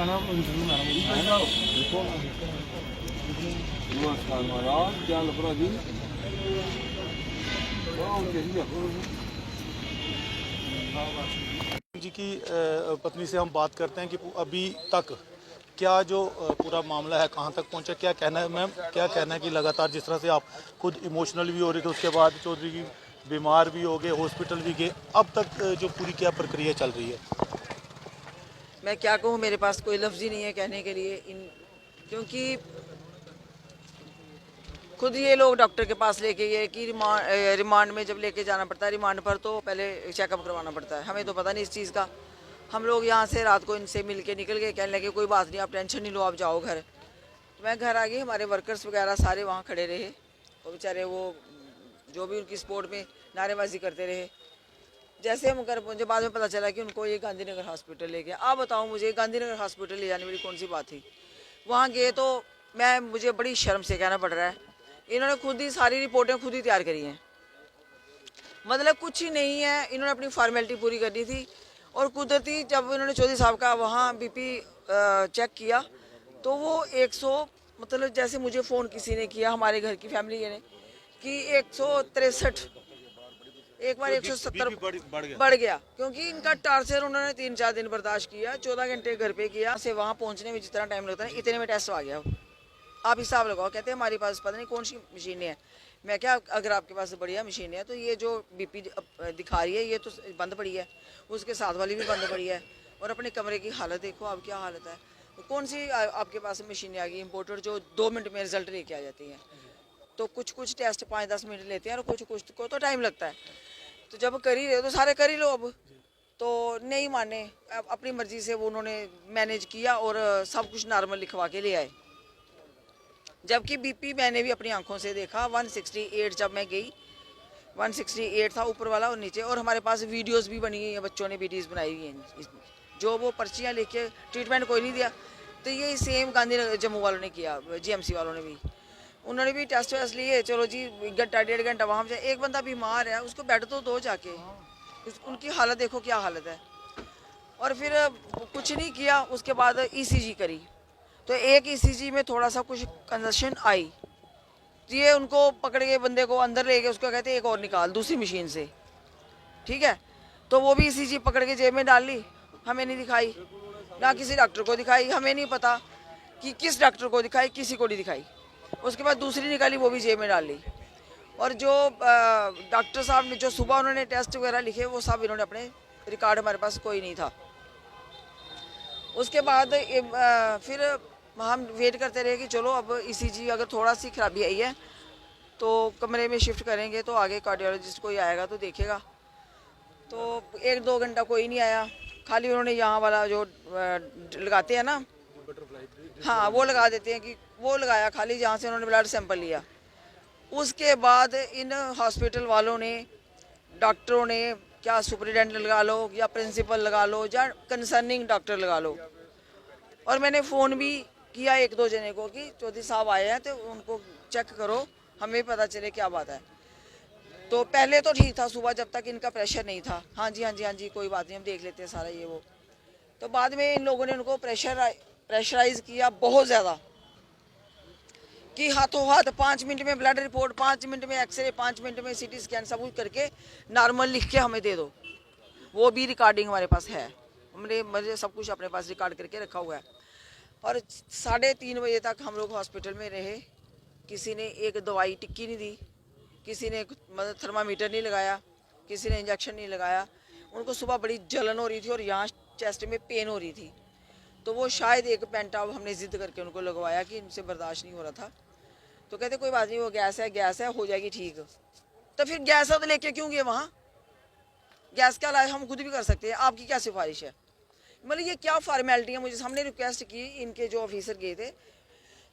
गाना इंटरव्यू में देखो। नमस्कार महाराज, क्या लफड़ा जी? जी की पत्नी से हम बात करते हैं कि अभी तक क्या जो पूरा मामला है कहां तक पहुंचा, क्या कहना है मैम, क्या कहना है कि लगातार जिस तरह से आप खुद इमोशनल भी हो रहे थे, उसके बाद चौधरी जी बीमार भी हो गए, हॉस्पिटल भी गए, अब तक जो पूरी क्या प्रक्रिया चल रही है? मैं क्या कहूँ, मेरे पास कोई लफ्ज़ ही नहीं है कहने के लिए क्योंकि खुद ये लोग डॉक्टर के पास लेके गए कि रिमांड में जब लेके जाना पड़ता है, रिमांड पर तो पहले चेकअप करवाना पड़ता है। हमें तो पता नहीं इस चीज़ का। हम लोग यहाँ से रात को इनसे मिल के निकल गए, कहने लगे कोई बात नहीं, आप टेंशन नहीं लो, आप जाओ घर। तो मैं घर आ गई, हमारे वर्कर्स वगैरह सारे वहाँ खड़े रहे और बेचारे वो जो भी उनकी सपोर्ट में नारेबाजी करते रहे। जैसे हम घर पहुँचे, बाद में पता चला कि उनको ये गांधीनगर हॉस्पिटल ले गया। आप बताओ मुझे, गांधीनगर हॉस्पिटल ले जाने वाली कौन सी बात थी? वहाँ गए तो मुझे बड़ी शर्म से कहना पड़ रहा है, इन्होंने खुद ही सारी रिपोर्टें खुद ही तैयार करी हैं। मतलब कुछ ही नहीं है, इन्होंने अपनी फॉर्मेलिटी पूरी करनी थी। और कुदरती जब इन्होंने चौधरी साहब का वहाँ बीपी चेक किया तो वो 100, मतलब जैसे मुझे फ़ोन किसी ने किया, हमारे घर की फैमिली ने, कि 163, एक बार 170 बढ़ गया। क्योंकि इनका टार्चर उन्होंने 3-4 दिन बर्दाश्त किया, 14 घंटे घर पे किया। से वहाँ पहुँचने में जितना टाइम लगता है, इतने में टेस्ट आ गया। आप हिसाब लगाओ। कहते हैं हमारे पास पता नहीं कौन सी मशीनें हैं। मैं क्या, अगर आपके पास बढ़िया मशीनें हैं तो ये जो बीपी दिखा रही है ये तो बंद पड़ी है, उसके साथ वाली भी बंद पड़ी है। और अपने कमरे की हालत देखो अब क्या हालत है। तो कौन सी आपके पास मशीनें आ गई इम्पोर्टेड जो 2 मिनट में रिजल्ट लेके आ जाती हैं? तो कुछ टेस्ट 5-10 मिनट लेते हैं और कुछ को तो टाइम लगता है। तो जब कर ही रहे हो तो सारे कर ही लो। अब तो नहीं माने, अपनी मर्जी से वो उन्होंने मैनेज किया और सब कुछ नॉर्मल लिखवा के ले आए। जबकि बीपी मैंने भी अपनी आंखों से देखा, 168 जब मैं गई 168 था ऊपर वाला और नीचे। और हमारे पास वीडियोस भी बनी हुई हैं, बच्चों ने वीडियोस बनाई हुई हैं। जो वो पर्चियाँ लेके ट्रीटमेंट कोई नहीं दिया, तो ये सेम गांधीनगर जम्मू वालों ने किया, जीएमसी वालों ने भी, उन्होंने भी टेस्ट वेस्ट लिए। चलो जी, 1-1.5 घंटा वहाँ पे। एक बंदा बीमार है, उसको बेड तो दो जाके, उनकी हालत देखो क्या हालत है। और फिर कुछ नहीं किया, उसके बाद ईसीजी करी तो एक ईसीजी में थोड़ा सा कुछ कंजशन आई, तो ये उनको पकड़ के बंदे को अंदर ले गए, उसको कहते एक और निकाल दूसरी मशीन से, ठीक है। तो वो भी ईसीजी पकड़ के जेब में डाल ली, हमें नहीं दिखाई, ना किसी डॉक्टर को दिखाई। हमें नहीं पता कि किस डॉक्टर को दिखाई, किसी को नहीं दिखाई। उसके बाद दूसरी निकाली, वो भी जेब में डाल ली। और जो डॉक्टर साहब ने जो सुबह उन्होंने टेस्ट वगैरह लिखे, वो सब इन्होंने अपने रिकॉर्ड, हमारे पास कोई नहीं था। उसके बाद फिर हम वेट करते रहे कि चलो अब ईसीजी अगर थोड़ा सी खराबी आई है तो कमरे में शिफ्ट करेंगे, तो आगे कार्डियोलॉजिस्ट कोई आएगा तो देखेगा। तो 1-2 घंटा कोई नहीं आया, खाली उन्होंने यहाँ वाला जो लगाते हैं ना, हाँ वो लगा देते हैं, कि वो लगाया खाली, जहाँ से उन्होंने ब्लड सैंपल लिया। उसके बाद इन हॉस्पिटल वालों ने, डॉक्टरों ने, क्या सुपरिटेंडेंट लगा लो या प्रिंसिपल लगा लो या कंसर्निंग डॉक्टर लगा लो, और मैंने फ़ोन भी किया 1-2 जने को कि चौधरी साहब आए हैं तो उनको चेक करो, हमें पता चले क्या बात है। तो पहले तो ठीक था सुबह, जब तक इनका प्रेशर नहीं था, हाँ जी हाँ जी हाँ जी कोई बात नहीं, हम देख लेते हैं सारा ये वो। तो बाद में इन लोगों ने उनको प्रेशराइज किया बहुत ज़्यादा, कि हाथों हाथ 5 मिनट में ब्लड रिपोर्ट, 5 मिनट में एक्सरे, 5 मिनट में सीटी स्कैन, सब कुछ करके नॉर्मल लिख के हमें दे दो। वो भी रिकॉर्डिंग हमारे पास है, मुझे सब कुछ अपने पास रिकॉर्ड करके रखा हुआ है। और 3:30 बजे तक हम लोग हॉस्पिटल में रहे। किसी ने एक दवाई टिक्की नहीं दी, किसी ने मतलब थर्मामीटर नहीं लगाया, किसी ने इंजेक्शन नहीं लगाया। उनको सुबह बड़ी जलन हो रही थी और यहाँ चेस्ट में पेन हो रही थी, तो वो शायद एक पेंटाब हमने ज़िद करके उनको लगवाया कि इनसे बर्दाश्त नहीं हो रहा था। तो कहते कोई बात नहीं, वो गैस है हो जाएगी ठीक। तो फिर गैस है तो लेके क्यों गए वहाँ? गैस का इलाज हम खुद भी कर सकते हैं, आपकी क्या सिफारिश है? मतलब ये क्या फॉर्मेलिटी है? मुझे हमने रिक्वेस्ट की, इनके जो ऑफिसर गए थे,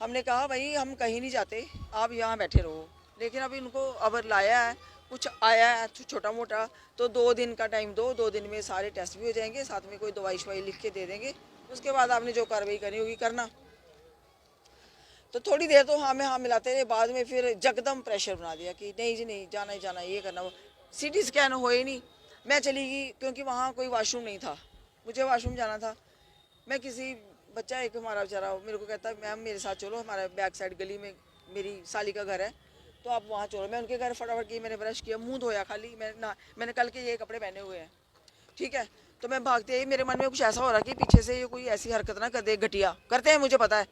हमने कहा भाई हम कहीं नहीं जाते, आप यहाँ बैठे रहो। लेकिन अभी इनको अब लाया है, कुछ आया है छोटा मोटा, तो 2 दिन का टाइम दो, 2 दिन में सारे टेस्ट भी हो जाएंगे, साथ में कोई दवाई शवाई लिख के दे देंगे। उसके बाद आपने जो कार्रवाई करनी होगी करना। तो थोड़ी देर तो हाँ में हाँ मिलाते रहे, बाद में फिर जकदम प्रेशर बना दिया कि नहीं जी नहीं, जाना ही जाना, ये करना वो। सीटी स्कैन हो ही नहीं, मैं चली गई क्योंकि वहाँ कोई वाशरूम नहीं था, मुझे वाशरूम जाना था। मैं किसी बच्चा एक हमारा बेचारा मेरे को कहता है मैम मेरे साथ चलो, हमारे बैक साइड गली में मेरी साली का घर है, तो आप वहाँ चलो। मैं उनके घर फटाफट गई, मैंने ब्रश किया, मुंह धोया खाली, मैंने कल के ये कपड़े पहने हुए हैं, ठीक है। तो मैं भागते ही मेरे मन में कुछ ऐसा हो रहा कि पीछे से ये कोई ऐसी हरकत ना कर दे, घटिया करते हैं, मुझे पता है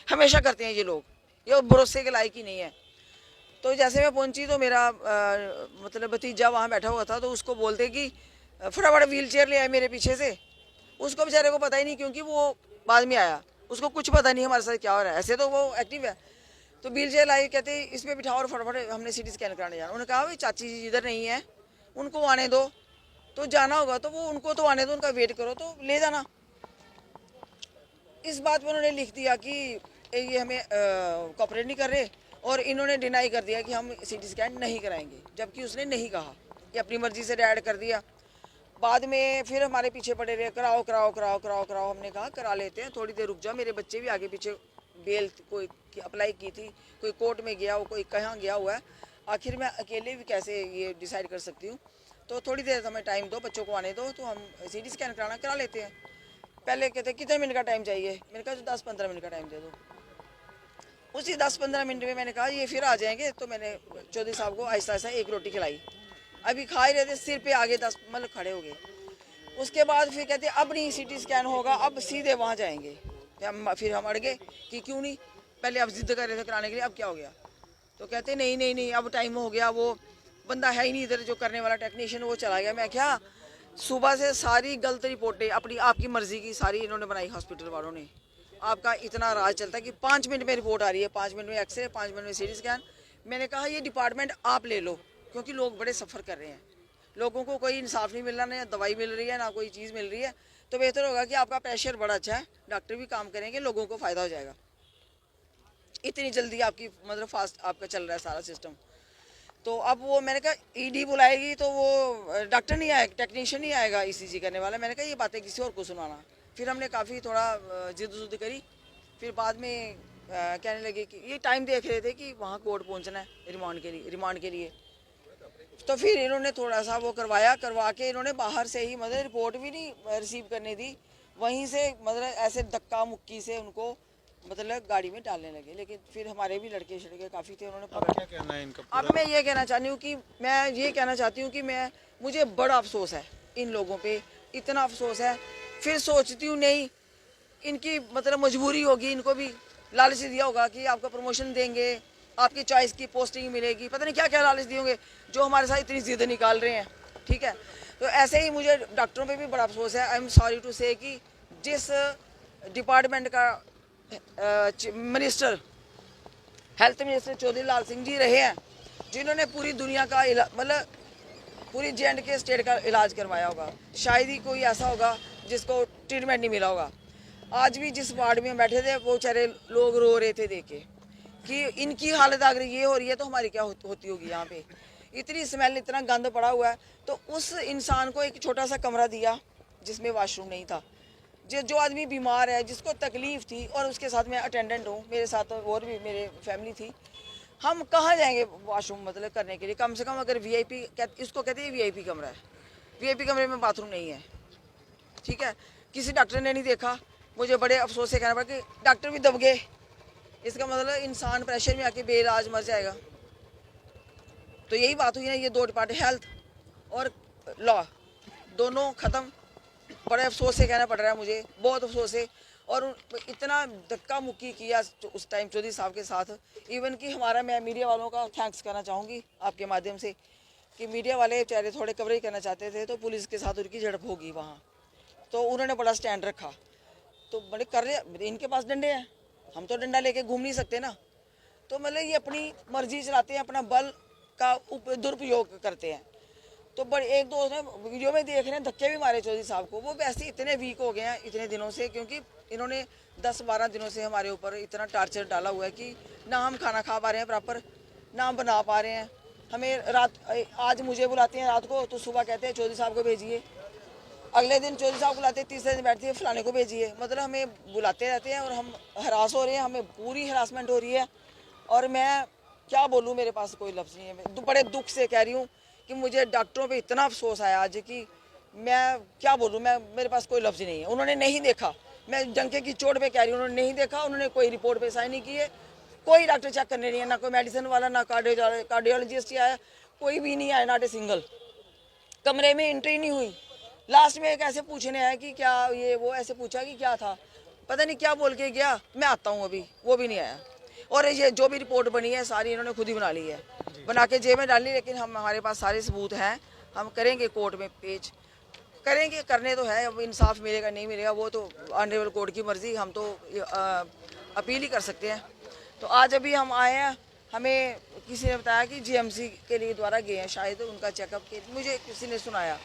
हमेशा करते हैं ये लोग, ये भरोसे के लायक ही नहीं है। तो जैसे मैं पहुंची तो मेरा मतलब भतीजा वहाँ बैठा हुआ था, तो उसको बोलते कि फटाफट व्हील चेयर ले आए मेरे पीछे से। उसको बेचारे को पता ही नहीं, क्योंकि वो बाद में आया, उसको कुछ पता नहीं हमारे साथ क्या हो रहा है, ऐसे तो वो एक्टिव है। तो व्हील चेयर लाई, कहते इसमें बिठाओ और फटाफट हमने सिटी स्कैन कराने जाना। उन्होंने कहा भाई चाची जी इधर नहीं है, उनको आने दो, तो जाना होगा तो वो उनको तो आने दो, उनका वेट करो तो ले जाना। इस बात पर उन्होंने लिख दिया कि ये हमें कॉपरेट नहीं कर रहे, और इन्होंने डिनाई कर दिया कि हम सिटी स्कैन नहीं कराएंगे, जबकि उसने नहीं कहा, ये अपनी मर्जी से ऐड कर दिया। बाद में फिर हमारे पीछे पड़े रहे, कराओ कराओ कराओ कराओ कराओ। हमने कहा करा लेते हैं, थोड़ी देर रुक जाओ, मेरे बच्चे भी आगे पीछे बेल कोई अप्लाई की थी, कोई कोर्ट में गया हो, कोई कहाँ गया हुआ है, आखिर मैं अकेले भी कैसे ये डिसाइड कर सकती हूँ, तो थोड़ी देर हमें टाइम दो, बच्चों को आने दो, तो हम सिटी स्कैन कराना करा लेते हैं। पहले कहते कितने मिनट का टाइम चाहिए, मैंने कहा 10-15 मिनट का टाइम दे दो। उसी 10-15 मिनट में मैंने कहा ये फिर आ जाएंगे, तो मैंने चौधरी साहब को आहिस्ता आहिस्ता एक रोटी खिलाई, अभी खा ही रहे थे, सिर पे आगे 10 मतलब खड़े हो गए। उसके बाद फिर कहते अब नहीं सिटी स्कैन होगा, अब सीधे वहाँ जाएंगे। फिर हम अड़ गए कि क्यों नहीं, पहले अब जिद कर रहे थे कराने के लिए, अब क्या हो गया। तो कहते नहीं नहीं नहीं अब टाइम हो गया, वो बंदा है ही नहीं इधर जो करने वाला टेक्नीशियन, वो चला गया। मैं क्या सुबह से सारी गलत रिपोर्टें अपनी आपकी मर्जी की सारी इन्होंने बनाई, हॉस्पिटल वालों ने। आपका इतना राज चलता है कि 5 मिनट में रिपोर्ट आ रही है, 5 मिनट में एक्सरे, 5 मिनट में सिटी स्कैन। मैंने कहा ये डिपार्टमेंट आप ले लो, क्योंकि लोग बड़े सफ़र कर रहे हैं, लोगों को कोई इंसाफ नहीं मिल रहा, ना दवाई मिल रही है, ना कोई चीज़ मिल रही है। तो बेहतर होगा कि आपका प्रेशर बड़ा अच्छा है, डॉक्टर भी काम करेंगे, लोगों को फ़ायदा हो जाएगा। इतनी जल्दी आपकी मतलब फास्ट आपका चल रहा है सारा सिस्टम। तो अब वो मैंने कहा ईडी बुलाएगी तो वो डॉक्टर नहीं आएगा, टेक्नीशियन नहीं आएगा ईसीजी करने वाला। मैंने कहा ये बातें किसी और को सुनाना। फिर हमने काफ़ी थोड़ा जिद करी, फिर बाद में कहने लगे कि ये टाइम देख रहे थे कि वहाँ कोर्ट पहुँचना है रिमांड के लिए। तो फिर इन्होंने थोड़ा सा वो करवा के इन्होंने बाहर से ही मतलब रिपोर्ट भी नहीं रिसीव करने दी, वहीं से मतलब ऐसे धक्का मुक्की से उनको मतलब गाड़ी में डालने लगे। लेकिन फिर हमारे भी लड़के काफ़ी थे, उन्होंने पकड़। क्या कहना है इनका? अब मैं ये कहना चाहती हूँ कि मुझे बड़ा अफसोस है इन लोगों पे, इतना अफसोस है। फिर सोचती हूँ नहीं इनकी मतलब मजबूरी होगी, इनको भी लालच दिया होगा कि आपका प्रमोशन देंगे, आपकी चॉइस की पोस्टिंग मिलेगी, पता नहीं क्या क्या लालच दिए होंगे, जो हमारे साथ इतनी जिद निकाल रहे हैं, ठीक है। तो ऐसे ही मुझे डॉक्टरों पे भी बड़ा अफसोस है। आई एम सॉरी टू से कि जिस डिपार्टमेंट का minister health minister Chaudhary Lal Singh ji रहे हैं, जिन्होंने पूरी दुनिया का मतलब पूरी J&K स्टेट का इलाज करवाया होगा, शायद ही कोई ऐसा होगा जिसको ट्रीटमेंट नहीं मिला होगा। आज भी जिस वार्ड में बैठे थे वो बेचारे लोग रो रहे थे देख के कि इनकी हालत अगर ये हो रही है तो हमारी क्या होती होगी। यहाँ पे इतनी स्मेल, इतना गंद पड़ा हुआ है। तो उस इंसान को एक छोटा सा कमरा दिया जिसमें वॉशरूम नहीं था, जो आदमी बीमार है, जिसको तकलीफ़ थी, और उसके साथ मैं अटेंडेंट हूँ, मेरे साथ और भी मेरे फैमिली थी। हम कहाँ जाएंगे वॉशरूम मतलब करने के लिए? कम से कम अगर VIP इसको कहते हैं VIP कमरा है, VIP कमरे में बाथरूम नहीं है, ठीक है। किसी डॉक्टर ने नहीं देखा, मुझे बड़े अफसोस से कहना पड़ा कि डॉक्टर भी दब गए। इसका मतलब इंसान प्रेशर में आके बेइलाज मर जाएगा। तो यही बात हुई ना, ये 2 डिपार्टमेंट हेल्थ और लॉ दोनों ख़त्म। बड़े अफसोस से कहना पड़ रहा है मुझे, बहुत अफसोस है। और इतना धक्का मुक्की किया उस टाइम चौधरी साहब के साथ, इवन कि मैं मीडिया वालों का थैंक्स करना चाहूँगी आपके माध्यम से कि मीडिया वाले बेचारे थोड़े कवरेज करना चाहते थे, तो पुलिस के साथ उनकी झड़प होगी वहाँ, तो उन्होंने बड़ा स्टैंड रखा। तो बड़े कर रहे, इनके पास डंडे हैं, हम तो डंडा लेके घूम नहीं सकते ना। तो मतलब ये अपनी मर्जी चलाते हैं, अपना बल का दुरुपयोग करते हैं। तो बड़े एक दोस्त ने वीडियो में देख रहे हैं धक्के भी मारे चौधरी साहब को, वो वैसे इतने वीक हो गए हैं इतने दिनों से, क्योंकि इन्होंने 10-12 दिनों से हमारे ऊपर इतना टार्चर डाला हुआ है कि ना हम खाना खा पा रहे हैं प्रॉपर, ना हम बना पा रहे हैं। हमें आज मुझे बुलाते हैं रात को, तो सुबह कहते हैं चौधरी साहब को भेजिए, अगले दिन चौधरी साहब बुलाते हैं, तीसरे दिन बैठती है फलाने को भेजिए। मतलब हमें बुलाते रहते हैं और हम हरास हो रहे हैं, हमें पूरी हरासमेंट हो रही है। और मैं क्या बोलूँ, मेरे पास कोई लफ्ज़ नहीं है। मैं बड़े दुख से कह रही हूँ कि मुझे डॉक्टरों पे इतना अफसोस आया आज कि मैं क्या बोलूँ, मेरे पास कोई लफ्ज़ नहीं है। उन्होंने नहीं देखा, मैं डंके की चोट पे कह रही हूँ, उन्होंने नहीं देखा, उन्होंने कोई रिपोर्ट पे साइन नहीं की है, कोई डॉक्टर चेक करने नहीं है, ना कोई मेडिसिन वाला, ना कार्डियोलॉजिस्ट आया, कोई भी नहीं आया, नॉट ए सिंगल। कमरे में एंट्री नहीं हुई। लास्ट में एक ऐसे पूछने आया कि क्या ये वो, ऐसे पूछा कि क्या था, पता नहीं क्या बोल के गया, मैं आता हूँ अभी, वो भी नहीं आया। और ये जो भी रिपोर्ट बनी है सारी इन्होंने खुद ही बना ली है, बना के जेब में डाली, लेकिन हमारे पास सारे सबूत हैं, हम करेंगे कोर्ट में पेश करेंगे, करने तो है, अब इंसाफ मिलेगा नहीं मिलेगा वो तो ऑनरेबल कोर्ट की मर्जी, हम तो अपील ही कर सकते हैं। तो आज अभी हम आए हैं, हमें किसी ने बताया कि जीएमसी के लिए द्वारा गए हैं शायद उनका चेकअप के, मुझे किसी ने सुनाया,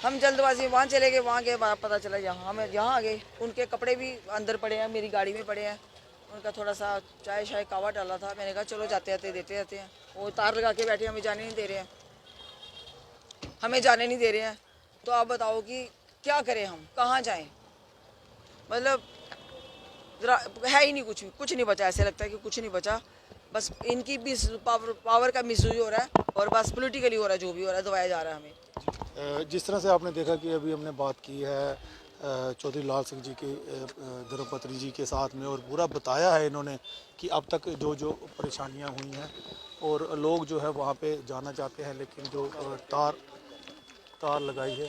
हम जल्दबाजी वहाँ चले गए, वहाँ गए पता चला यहाँ हम यहाँ आ गए, उनके कपड़े भी अंदर पड़े हैं, मेरी गाड़ी में पड़े हैं, उनका थोड़ा सा चाय शाय कावा डाला था, मैंने कहा चलो जाते आते देते रहते हैं, वो तार लगा के बैठे, हमें जाने नहीं दे रहे हैं, हमें जाने नहीं दे रहे हैं। तो आप बताओ कि क्या करें, हम कहाँ जाएं, मतलब है ही नहीं, कुछ नहीं बचा, ऐसे लगता है कि कुछ नहीं बचा, बस इनकी भी पावर का मिसयूज हो रहा है, और बस पॉलिटिकली हो रहा है, जो भी हो रहा है दबाया जा रहा है हमें। जिस तरह से आपने देखा कि अभी हमने बात की है चौधरी लाल सिंह जी के धर्मपत्री जी के साथ में, और पूरा बताया है इन्होंने कि अब तक जो जो परेशानियां हुई हैं, और लोग जो है वहाँ पे जाना चाहते हैं, लेकिन जो तार लगाई है